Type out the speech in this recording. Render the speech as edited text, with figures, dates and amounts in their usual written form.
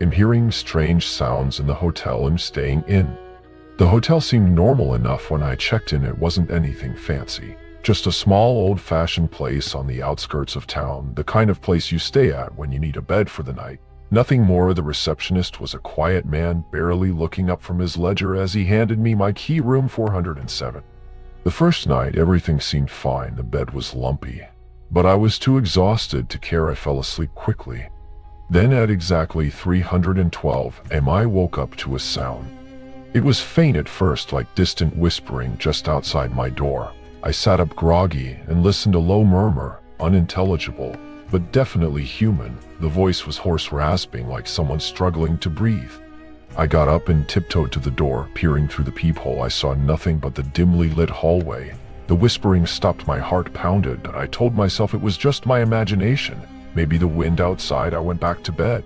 am hearing strange sounds in the hotel I'm staying in. The hotel seemed normal enough when I checked in. It wasn't anything fancy. Just a small old-fashioned place on the outskirts of town, the kind of place you stay at when you need a bed for the night. Nothing more. The receptionist was a quiet man, barely looking up from his ledger as he handed me my key, room 407. The first night, everything seemed fine. The bed was lumpy, but I was too exhausted to care. I fell asleep quickly. Then at exactly 312 am I woke up to a sound. It was faint at first, like distant whispering just outside my door. I sat up groggy and listened. A low murmur, unintelligible, but definitely human. The voice was hoarse, rasping, like someone struggling to breathe. I got up and tiptoed to the door. Peering through the peephole, I saw nothing but the dimly lit hallway. The whispering stopped. My heart pounded. I told myself it was just my imagination, maybe the wind outside. I went back to bed.